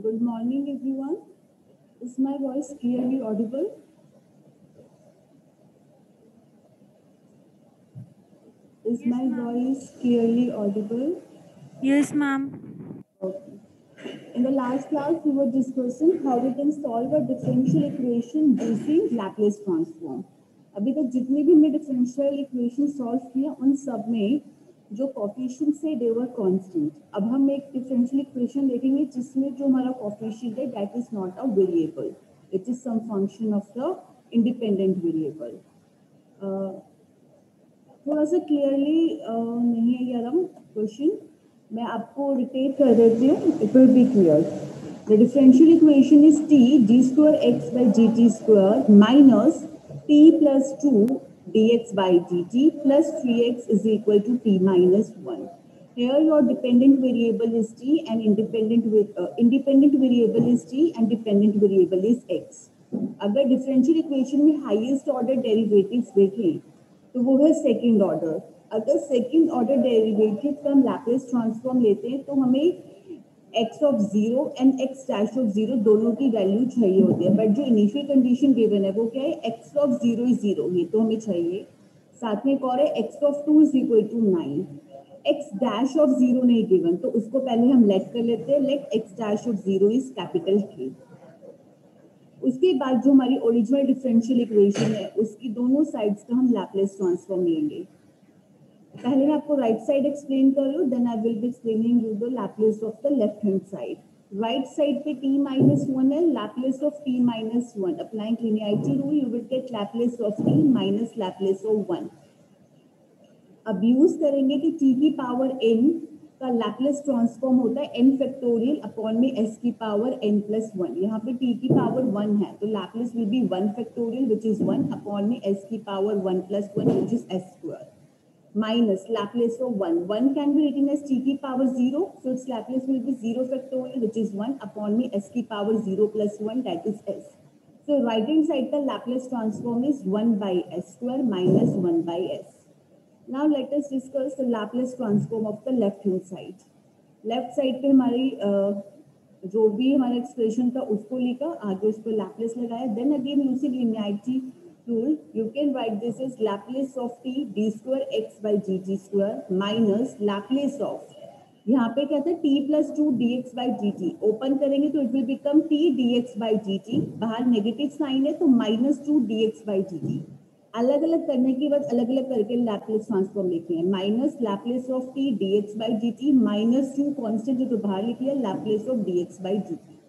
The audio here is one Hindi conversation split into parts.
Good morning, everyone. Is my voice clearly audible? Is Yes, my ma'am. voice clearly audible? Yes, ma'am. Okay. In the last class, we were discussing how we can solve a differential equation using Laplace transform. अभी तक जितने भी हमने डिफरेंशियल इक्वेशन सॉल्व किया उन सब में जो कोफिशिएंट्स है दे वर कांस्टेंट. अब हम एक डिफरेंशियल इक्वेशन देखेंगे जिसमें जो हमारा कोफिशिएंट है that is not a variable, it is some function of the independent variable. थोड़ा सा क्लियरली नहीं है ये वाला क्वेश्चन. मैं आपको रिपीट कर देती हूँ, it will be clear. The differential equation is t d square x by g t square minus t plus two d x by d t plus three x is equal to t minus one. Here your dependent variable is t and independent variable is t and dependent variable is x. अगर डिफरेंशियल इक्वेशन में हाईएस्ट ऑर्डर डेरिवेटिव्स देखें तो वो है सेकंड ऑर्डर. अगर सेकंड ऑर्डर डेरिवेटिव का हम लैप्लेस ट्रांसफॉर्म लेते हैं तो हमें x of zero and x dash of zero दोनों की वैल्यू चाहिए होती है. बट जो इनिशियल कंडीशन गिवन है वो क्या है, x of zero is zero, ये तो हमें चाहिए. साथ में एक और है x of two is equal to 9. x dash of zero नहीं गिवन तो उसको पहले हम लेट कर लेते हैं. Let x dash of zero is capital K. उसके बाद जो हमारी ओरिजिनल डिफरेंशियल इक्वेशन है उसकी दोनों साइड्स का हम लैप्लेस ट्रांसफॉर्म लेंगे. पहले मैं आपको राइट साइड एक्सप्लेन कर रही हूँ, then I will be explaining you the Laplace of the left hand side. Right side पे t माइनस वन है, Laplace of t minus one. Applying linearity rule you will get Laplace of t minus Laplace of one. अब यूज करेंगे कि t की पावर n का लैप्लेस ट्रांसफॉर्म होता है n फैक्टोरियल अपॉन में s की पावर n प्लस वन. यहाँ पे t की पावर वन है तो Laplace will B one factorial which is one upon में s की power one plus one which is s square minus Laplace of 1. 1 can be written as t की power 0, so its Laplace will be 0 factorial which is 1 upon में s की power 0 plus 1 that is s. So right hand side का Laplace transform is 1 by s square minus 1 by s. Now let us discuss the Laplace transform of the left hand side. Left side पे हमारी जो भी हमारा एक्सप्रेशन था उसको लिखा, आगे उस पर लैप्लेस लगाया. Then again using linearity rule you can write this as Laplace of t d square x by dt square minus Laplace of, यहाँ पे क्या था t plus 2 dx by dt. Open करेंगे तो it will become t dx by dt. बाहर नेगेटिव साइन है तो माइनस 2 dx by dt. अलग अलग करने के बाद अलग अलग करके लैप्लेस ट्रांसफॉर्म लिखे हैं. Minus Laplace of t dx by dt minus 2 constant जो तो बाहर लिख लिया Laplace of dx by dt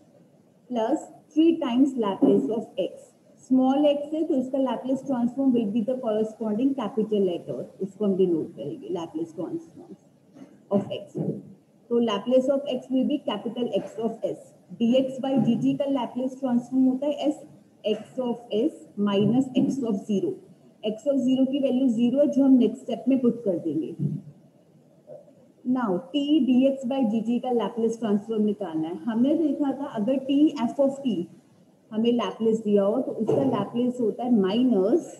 plus 3 times Laplace of x. Small x है तो इसका Laplace transform will be the corresponding capital letter, उसको हम डिनोट करेंगे लैप्लेस ट्रांसफॉर्म ऑफ x. तो Laplace of x will be capital x of s. dx by dt का लैप्लेस ट्रांसफॉर्म होता है s x of s minus x of zero. x of zero की वैल्यू जीरो है जो हम नेक्स्ट स्टेप में पुट कर देंगे. Now t dx by dt का लैप्लेस ट्रांसफॉर्म निकालना है. हमने देखा था अगर t f of t हमें लैप्लेस दिया हो तो उसका लैप्लेस होता है minus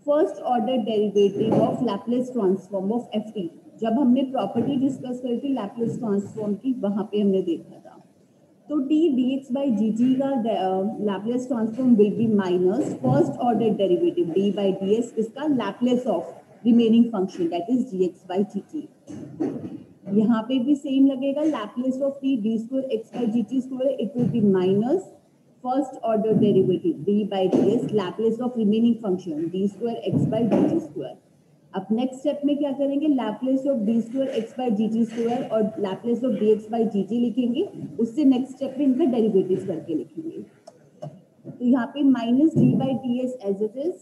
first order derivative of Laplace transform of F T. जब हमने प्रॉपर्टी डिस्कस करी थी लैप्लेस ट्रांसफॉर्म की वहां पे हमने देखा था. तो t d x by g t का Laplace transform will be minus first order derivative d by d s, इसका Laplace of remaining function that is d x by g t. यहाँ पे भी सेम लगेगा, Laplace of t d square x by g t square it will be minus first order derivative d by ds Laplace of remaining function d square x by dt square. अब नेक्स्ट स्टेप में क्या करेंगे, Laplace of d square x by dt square और Laplace of dx by dt लिखेंगे. उससे नेक्स्ट स्टेप में इनका डेरिवेटिव करके लिखेंगे. तो यहाँ पे minus d by ds as it is,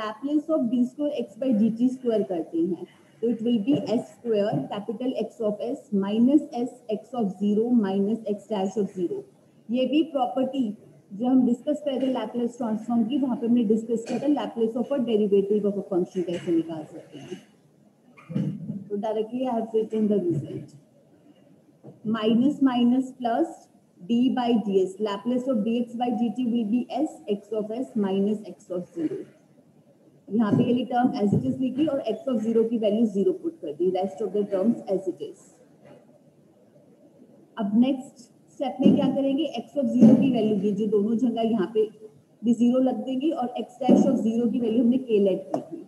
Laplace of d square x by dt square करते हैं तो it will be s square capital x of s minus s x of zero minus x dash of zero. ये भी प्रॉपर्टी जो हम डिस्कस कर रहे थे लैप्लेस ट्रांसफॉर्म की, वहां पे हमने डिस्कस किया था Laplace of a derivative of a function कैसे निकाल सकते हैं. तो directly I have written the result minus minus plus d by ds Laplace of dx by dt will be s x of s minus x of zero. यहाँ पे ये टर्म एज इट इज लिखी और x ऑफ जीरो की वैल्यू जीरो पुट कर दी, rest of the terms as it is. अब नेक्स्ट स्टेप में क्या करेंगे, एक्स ऑफ जीरो की वैल्यू की जो दोनों जगह यहाँ पे भी जीरो लग देंगे और एक्स डैश ऑफ जीरो की वैल्यू हमने के लेट की थी।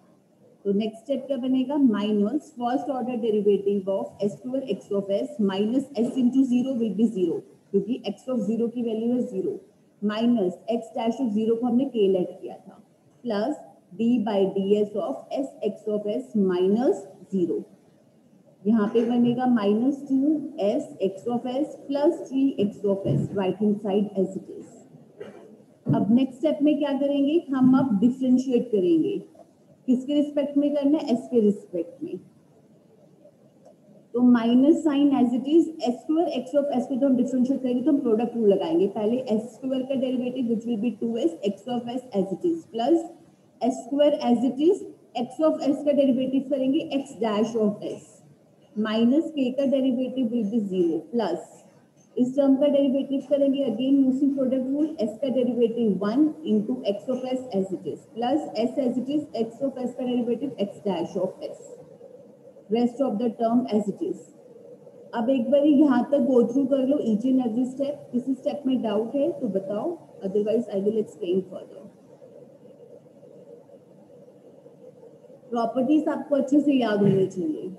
तो नेक्स्ट स्टेप क्या बनेगा, minus first order derivative of s square x of s minus s into zero will be zero, क्योंकि एक्स ऑफ जीरो की वैल्यू है zero, minus x dash of zero को हमने के लेट किया था, plus d by d s of s x of s minus zero. यहाँ पे बनेगा minus two s x of s plus three x of s, right hand side as it is. अब नेक्स्ट स्टेप में क्या करेंगे, हम अब डिफरेंशिएट करेंगे, किसके रिस्पेक्ट में करना है, एस के रिस्पेक्ट में। तो minus sign as it is, s square x of s को तो हम डिफरेंशिएट करेंगे तो हम प्रोडक्ट रूल लगाएंगे, पहले एस स्क्वायर का derivative which will be 2s x of s as it is plus s square as it is x of s का डेरिवेटिव करेंगे x dash of s minus k का derivative will be zero plus इस टर्म का डेरिवेटिव करेंगे again using product rule, s का derivative 1 into x of s as it is plus s as it is x of s का derivative x dash of s, rest of the term as it is. अब एक बार यहाँ तक गो थ्रू कर लो ईच एंड एवरी स्टेप, किसी स्टेप में डाउट है तो बताओ, otherwise I will explain further. Properties आपको अच्छे से याद होनी चाहिए।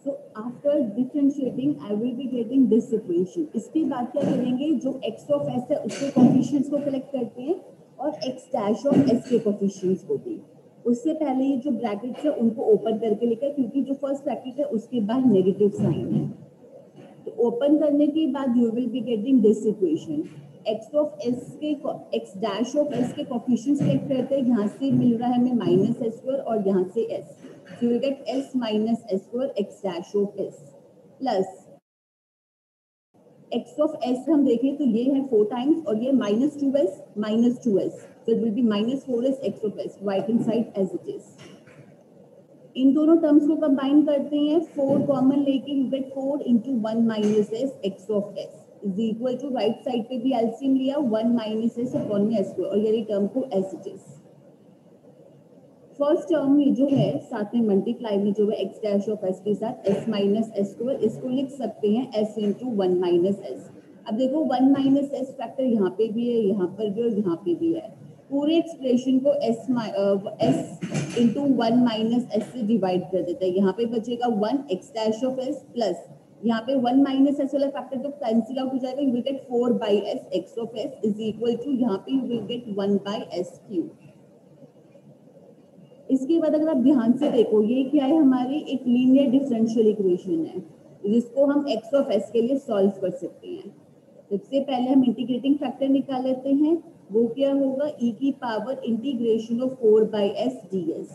So after differentiating, I will be getting this equation. इसके बाद क्या करेंगे, जो x of s है उसके कोफिशिएंट्स को कलेक्ट करते हैं और x dash of s के कोफिशिएंट्स को भी। उससे पहले ये जो ब्रैकेट्स है उनको ओपन करके लेकर, क्योंकि जो फर्स्ट ब्रैकेट है उसके बाद नेगेटिव साइन है। तो ओपन करने के बाद you will be getting this equation, x of s के x dash of s के कोफिशिएंट्स कलेक्ट करते हैं, यहाँ से मिल रहा है हमें माइनस एस स्क्वायर और यहाँ से s, so you will get s minus s square x dash of s plus x of s हम देखें तो ये है 4 टाइम्स और ये minus 2s, so it will be minus 4s x of s, right hand side as it is। इन दोनों टर्म्स को कंबाइन करते हैं, 4 कॉमन लेके you get 4 into 1 minus s x of s is equal to right side पे भी एलसीएम लिया 1 minus s upon में s square और ये टर्म को as it is। First term में जो है साथ में मल्टीप्लाई में जो है एक्स डैश ऑफ एस के साथ एस माइनस एस स्क्वायर, इसको लिख सकते हैं एस इंटू 1 माइनस एस। अब देखो 1 माइनस एस फैक्टर यहाँ पे भी है, यहाँ पर भी और यहाँ पे भी है। पूरे एक्सप्रेशन को एस इंटू 1 माइनस एस से डिवाइड कर देता है, यहाँ पे बचेगा 1 x dash of s plus यहाँ पे 1 माइनस एस वाला फैक्टर तो कैंसिल आउट हो जाएगा, you will get 4 by s x of s is equal to यहाँ पे you will get 1 by s cube. इसके बाद अगर आप ध्यान से देखो, ये क्या है, हमारी एक लीनियर डिफरेंशियल इक्वेशन है जिसको हम एक्स ऑफ एस के लिए सॉल्व कर सकते हैं। सबसे पहले हम इंटीग्रेटिंग फैक्टर निकाल लेते हैं, वो क्या होगा, ई की power integration of 4 by s d s.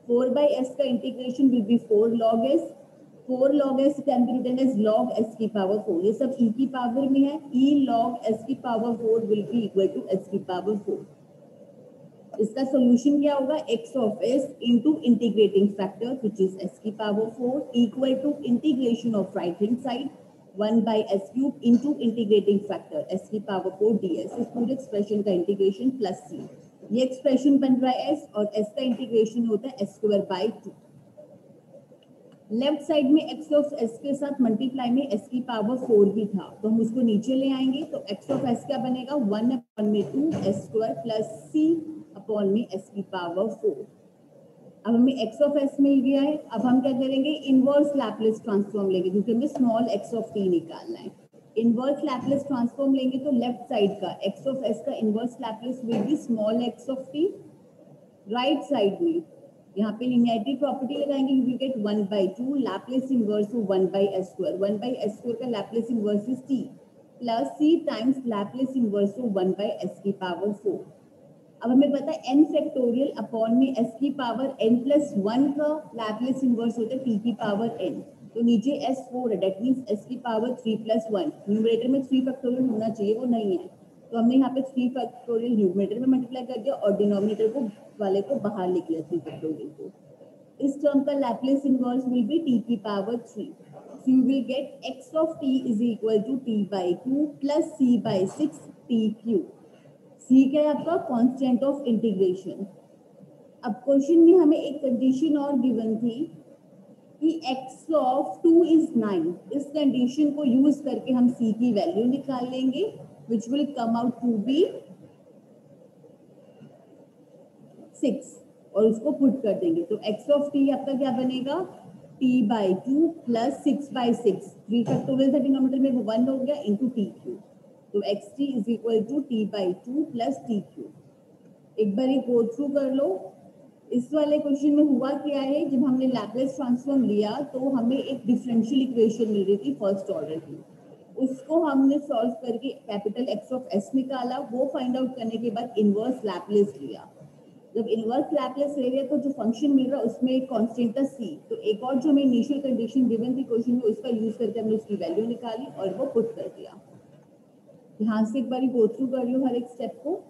4 by s का integration will be 4 log s. 4 log s can be written as log s की पावर 4, ये सब e की पावर में है, e log s की power 4 will be equal to s की पावर 4। इसका सॉल्यूशन क्या होगा, x of s into integrating factor which is s की power 4 equal to integration of right hand side 1 by s cube into integrating factor s की पावर 4 ds। इस पूरे एक्सप्रेशन का इंटीग्रेशन प्लस c, ये एक्सप्रेशन बन रहा है s, और s का इंटीग्रेशन होता है s square by 2। Left side में x ऑफ s के साथ मल्टीप्लाई में s की पावर 4 भी था, तो हम उसको नीचे ले आएंगे, तो x ऑफ s क्या बनेगा, 1 अपॉन में 2 s square plus c upon में s की पावर 4। अब हमें x ऑफ s मिल गया है, अब हम क्या करेंगे, इनवर्स लैपलेस ट्रांसफॉर्म लेंगे क्योंकि हमें स्मॉल x ऑफ t निकालना है। इनवर्स लैपलेस ट्रांसफॉर्म लेंगे तो लेफ्ट साइड का x ऑफ s का inverse Laplace will be small x of t। Right side में यहाँ पे लिनियरिटी प्रॉपर्टी लगाएंगे, you will get 1 by 2 Laplace inverse of 1 by s square. 1 by s square का Laplace inverse is t plus c times Laplace inverse of 1 by s की पावर 4। अब हमें पता है n फैक्टोरियल अपॉन में s की पावर n प्लस 1 का लैपलेस इनवर्स होता है t की पावर n, तो नीचे s4 है, दैट मींस s की पावर 3 प्लस 1। न्यूमरेटर में 3 फैक्टोरियल होना चाहिए, वो नहीं है, तो हमने यहाँ पे 3 फैक्टोरियल न्यूमरेटर में मल्टीप्लाई कर दिया और डिनोमिनेटर को वाले को बाहर लिख लिया 3 फैक्टोरियल को। इस टर्म का Laplace inverse will be t की power 3। So you will get x of t is equal to t by 2 plus c by 6 t cube। c क्या है आपका, कांस्टेंट ऑफ इंटीग्रेशन। अब क्वेश्चन में हमें एक कंडीशन और गिवन थी कि x ऑफ 2 is 9। इस कंडीशन को यूज करके हम c की वैल्यू निकाल लेंगे which will come out to be 6 और उसको पुट कर देंगे, तो x ऑफ t आपका क्या बनेगा, t by 2 plus 6 by 6, 3 factorial था डिनोमिनेटर में, वो 1 हो गया इंटू टी क्यूब, तो xt is equal to t by 2 plus t cube. एक बार ये गो थ्रू कर लो। इस वाले क्वेश्चन में हुआ क्या है, जब हमने लैपलेस ट्रांसफॉर्म लिया तो हमें एक डिफरेंशियल इक्वेशन मिल रही थी फर्स्ट ऑर्डर की, उसको हमने सॉल्व करके कैपिटल एक्स ऑफ एस निकाला, वो फाइंड आउट करने के बाद इनवर्स लैपलेस लिया। जब इनवर्स लैपलेस ले रहे तो जो फंक्शन मिल रहा है उसमें एक कांस्टेंट था c, तो एक और जो हमें इनिशियल कंडीशन गिवन थी क्वेश्चन में उसका यूज करके हमने उसकी वैल्यू निकाली और वो पुट कर दिया। ध्यान से एक बार गो थ्रू कर लो हर एक स्टेप को।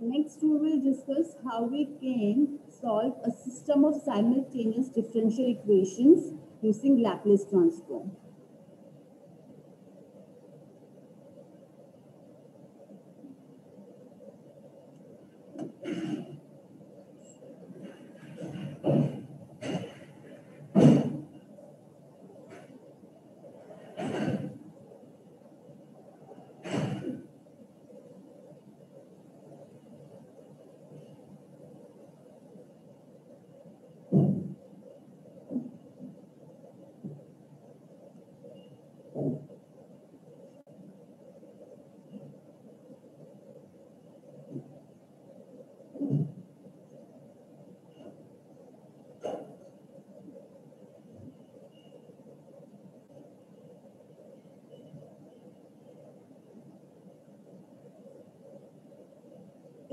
Next, we will discuss how we can solve a system of simultaneous differential equations using Laplace transform.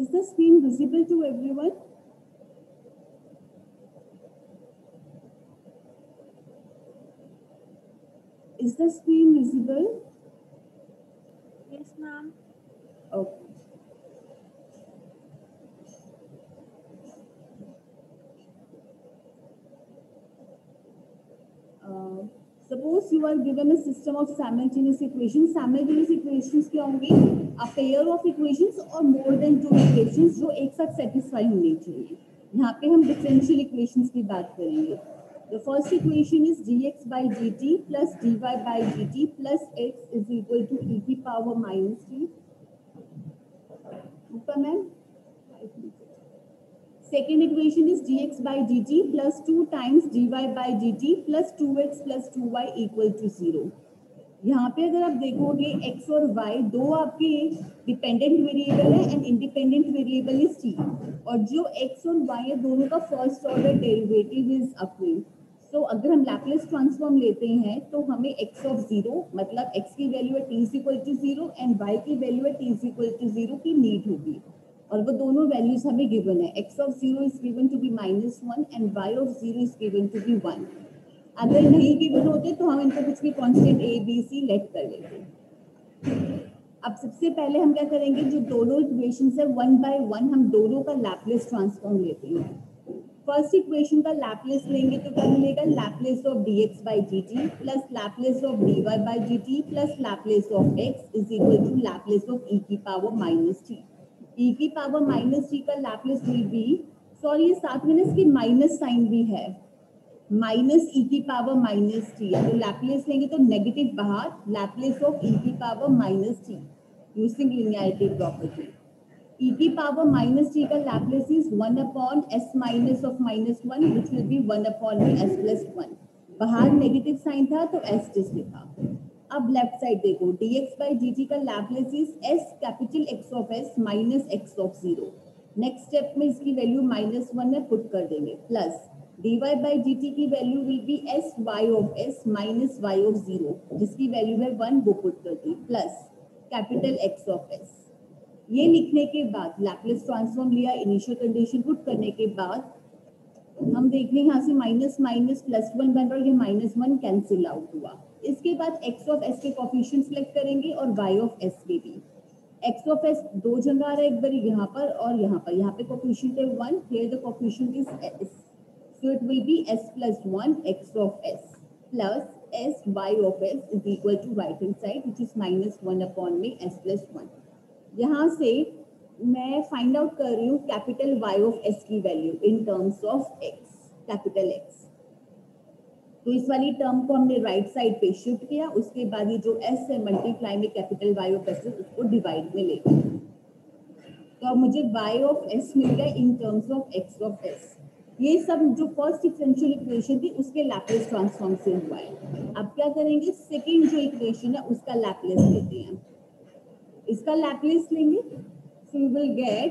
Is the screen visible to everyone? Is the screen visible? Yes, ma'am. Okay. Suppose you are given a system of simultaneous equations. Simultaneous equations क्या होंगी? A pair of equations or more than two equations जो एक साथ satisfy होनी चाहिए. यहाँ पे हम differential equations की बात करेंगे. The first equation is dx by dt plus dy by dt plus x is equal to e की power minus t. ऊपर ma'am. Second equation is dx by dt plus 2 times dy by dt plus 2x plus 2y equal to 0. यहाँ पे अगर आप देखोगे x और y दो आपके डिपेंडेंट वेरिएबल है and independent variable is t और जो x और y है दोनों का first order derivative is upward. So अगर हम लैप्लेस ट्रांसफॉर्म लेते हैं तो हमें x ऑफ 0 मतलब x की वैल्यू है t is equal to 0 and y की वैल्यू है t इज इक्वल टू 0 की नीड होगी और वो दोनों वैल्यूज हमें गिवन है. x of 0 is given to be -1 and y of 0 is given to be 1. अगर नहीं गिवन होते तो हम इनको कुछ भी constant a b c let कर लेते. अब सबसे पहले हम क्या करेंगे, जो दोनों इक्वेशंस है वन बाय वन हम दोनों का लैप्लेस ट्रांसफॉर्म लेते हैं. फर्स्ट इक्वेशन का लैप्लेस लेंगे तो क्या मिलेगा? Laplace of dx by dt plus Laplace of dy by dt plus Laplace of x is equal to Laplace of e की पावर माइनस t. e की पावर माइनस t का लैप्लेस विल बी, सॉरी साथ में इसकी माइनस साइन भी है, माइनस e की पावर माइनस t है तो लैप्लेस लेंगे तो नेगेटिव बाहर, लैप्लेस ऑफ e की power minus t using linearity property. e की पावर माइनस t का Laplace is 1 upon s minus of minus 1 which will be 1 upon s plus 1. बाहर नेगेटिव साइन था तो s जस्ट लिखा. अब लेफ्ट साइड देखो, dx by dt का Laplace is s capital x of s minus x of 0. Next step में इसकी वैल्यू -1 में पुट कर देंगे प्लस dy by dt की value will be s y of s minus y of 0 जिसकी वैल्यू है 1 वो पुट कर दी plus capital x of s. ये लिखने के बाद लैप्लेस ट्रांसफॉर्म लिया, इनिशियल कंडीशन पुट करने के बाद हम देख रहे हैं यहाँ से माइनस माइनस प्लस 1 बन रहा है, ये -1 कैंसिल आउट हुआ. इसके बाद x ऑफ s के कोफिशिएंट सेलेक्ट करेंगे और y ऑफ s के भी. x ऑफ s दो जगह आ रहा है, एक बार यहाँ पर और यहाँ पर. यहाँ पे कोफिशिएंट है 1, here the coefficient is s, so it will be s plus 1 x of s plus s y of s is equal to right hand side which is -1 upon में s plus 1. यहाँ से मैं फाइंड आउट कर रही हूँ कैपिटल y ऑफ s की value in terms of x, capital x. तो इस वाली टर्म को हमने राइट साइड पे शिफ्ट किया, उसके बाद ये जो s है मल्टीप्लाई में कैपिटल y ऑफ s उसको डिवाइड में ले गए. तो अब मुझे y ऑफ s मिल गया in terms of x of s. ये सब जो फर्स्ट डिफरेंशियल इक्वेशन थी उसके लैप्लेस ट्रांसफॉर्म से हुआ है. अब क्या करेंगे, सेकंड जो इक्वेशन है उसका लैप्लेस लेते हैं. इसका लैप्लेस लेंगे so we will get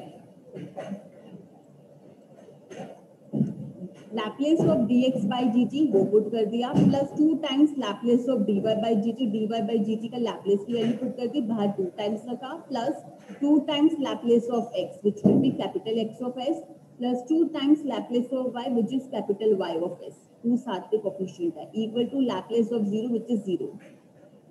Laplace of dx by dt वो पुट कर दिया plus 2 times Laplace of dy by dt का लैप्लेस की वैल्यू पुट कर दी, बाहर 2 टाइम्स रखा plus 2 times Laplace of x which will be capital x of s plus 2 times Laplace of y which is capital y of s. 2 साथ के कोफिशिएंट है equal to Laplace of 0 which is 0.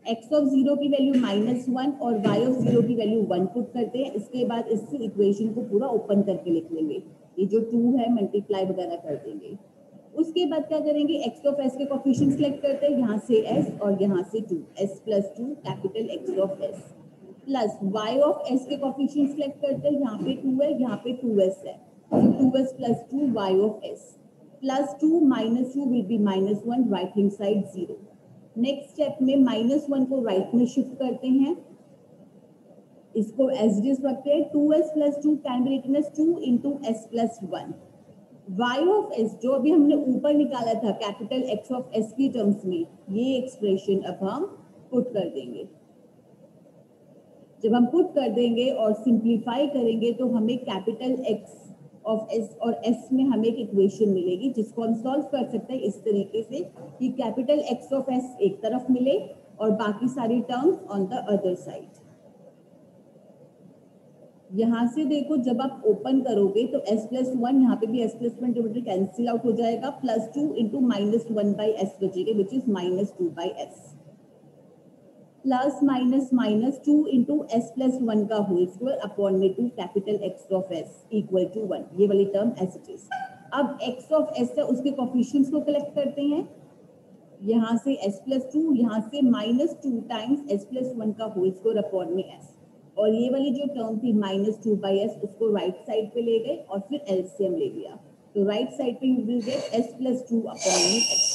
x of 0 की वैल्यू -1 और y ऑफ 0 की वैल्यू 1 पुट करते हैं। इसके बाद इस इक्वेशन को पूरा ओपन करके लिख लेंगे। ये जो 2 है मल्टीप्लाई वगैरह कर देंगे। उसके बाद क्या करेंगे, x ऑफ s के कोफिशिएंट सेलेक्ट करते हैं, यहाँ से s और यहाँ से 2, s plus 2 capital x of s plus y of s के कोफिशिएंट सेलेक्ट करते हैं, यहाँ पे 2 है, यहाँ पे 2s है, तो 2s plus 2 y of s plus 2 minus 2 will be -1, right hand side 0। Next step में -1 को राइट में शिफ्ट करते हैं, इसको एज इट इज रखते हैं। 2s plus 2 can be written as 2 into s plus 1। y of s जो अभी हमने ऊपर निकाला था कैपिटल x ऑफ s की टर्म्स में, ये एक्सप्रेशन अब हम पुट कर देंगे। जब हम पुट कर देंगे और सिंप्लीफाई करेंगे तो हमें कैपिटल x ऑफ s और s में हमें एक इक्वेशन मिलेगी, जिसको हम सॉल्व कर सकते हैं इस तरीके से कि कैपिटल x ऑफ s एक तरफ मिले और बाकी सारी terms on the other side. यहाँ से देखो, जब आप ओपन करोगे तो s प्लस 1, यहाँ पे भी s plus 1 divided cancel out हो जाएगा, प्लस 2 इंटू -1 बाई s बचेगा, which is -2 by s, plus minus minus 2 into s plus 1 का होल स्क्वायर अपॉन में 2 capital x of s equal to 1, ये वाली टर्म एज इट इज। अब x ऑफ s है, उसके कोफिशिएंट्स को कलेक्ट करते हैं, यहाँ से s प्लस 2, यहाँ से -2 टाइम्स s प्लस 1 का होल स्क्वायर अपॉन में s, और ये वाली जो टर्म थी -2 बाई s, उसको राइट साइड पे ले गए और फिर एलसीएम ले लिया, तो राइट साइड पे you will gate s plus 2 upon में s।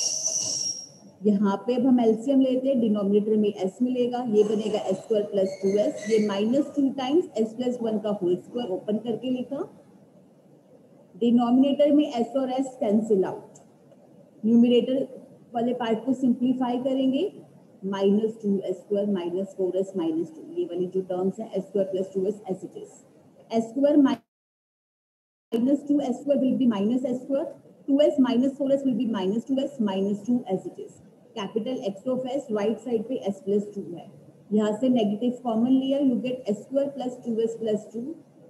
यहाँ पे अब हम एलसीएम लेते हैं, डिनोमिनेटर में s मिलेगा, ये बनेगा s स्क्वायर प्लस 2s, ये -2 टाइम्स s प्लस 1 का होल स्क्वायर ओपन करके लिखा, डिनोमिनेटर में s और s कैंसिल आउट, न्यूमरेटर वाले पार्ट को सिंप्लीफाई करेंगे, -2s square minus 4s minus 2, ये वाली जो टर्म्स है s square plus 2s as it is, s square minus 2s square will be minus s square, 2s minus 4s will be minus 2s minus 2 as it is. Capital x of s right side पे s प्लस 2 है, यहाँ से नेगेटिव कॉमन लिया, you get s square plus 2s plus 2,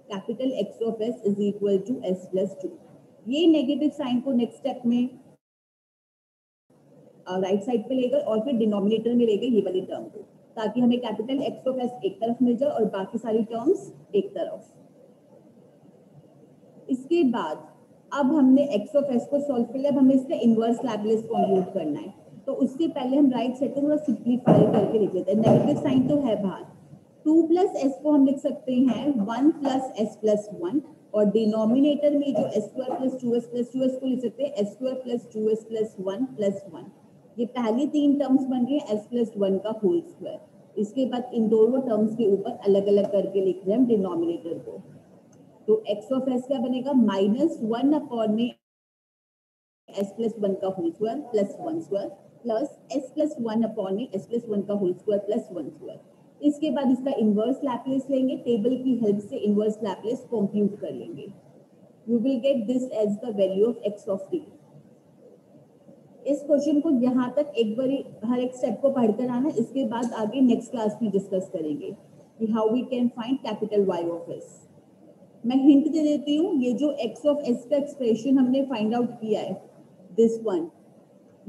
capital x of s is equal to s plus 2। ये नेगेटिव साइन को नेक्स्ट स्टेप में राइट साइड पे लेकर और फिर डिनोमिनेटर में लेकर ये वाली टर्म को, ताकि हमें कैपिटल x ऑफ s एक तरफ मिल जाए और बाकी सारी टर्म्स एक तरफ। इसके बाद अब हमने x ऑफ s को सॉल्व कर लिया, अब हमें इसका इनवर्स लैप्लेस कंप्यूट करना है, तो उससे पहले हम राइट साइड को थोड़ा सिंप्लीफाई करके लिख लेते हैं। नेगेटिव साइन तो है बाहर, 2 प्लस s को हम लिख सकते हैं 1 प्लस s प्लस 1, और डिनोमिनेटर में जो s square plus 2s plus 2s को लिख सकते हैं s square plus 2s plus 1 plus 1। ये पहली 3 टर्म्स बन रही है s प्लस 1 का होल स्क्वायर। इसके बाद इन दोनों टर्म्स के ऊपर अलग अलग करके लिख रहे हैं हम डिनोमिनेटर को, तो x ऑफ s क्या बनेगा, -1 अपॉन में s प्लस 1 का whole square plus 1 square plus s plus 1 upon में s प्लस 1 का होल स्क्वायर प्लस 1 स्क्वायर। इसके बाद इसका इनवर्स लैप्लेस लेंगे, टेबल की हेल्प से इनवर्स लैप्लेस कंप्यूट कर लेंगे, you will get this as the value of x of t। इस क्वेश्चन को यहाँ तक एक बार हर एक स्टेप को पढ़कर आना, इसके बाद आगे नेक्स्ट क्लास में डिस्कस करेंगे कि how we can find capital y of s। मैं हिंट दे देती हूँ, ये जो x ऑफ s का एक्सप्रेशन हमने फाइंड आउट किया है, this one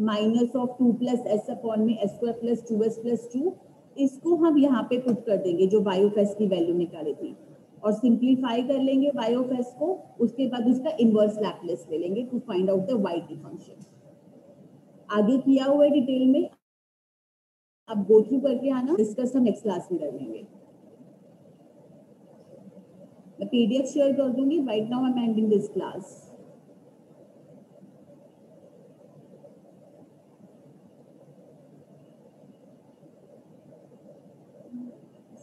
minus of 2 plus s upon में s square plus 2s plus 2, इसको हम यहाँ पे पुट कर देंगे जो y ऑफ s की वैल्यू निकाली थी, और सिंप्लीफाई कर लेंगे y ऑफ s को, उसके बाद उसका इनवर्स लैप्लेस ले लेंगे to find out the y t function. आगे किया हुआ है डिटेल में, अब गो थ्रू करके आना, डिस्कस हम नेक्स्ट क्लास में कर लेंगे। मैं पीडीएफ शेयर कर दूंगी, right now I am ending this class.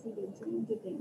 See the change again.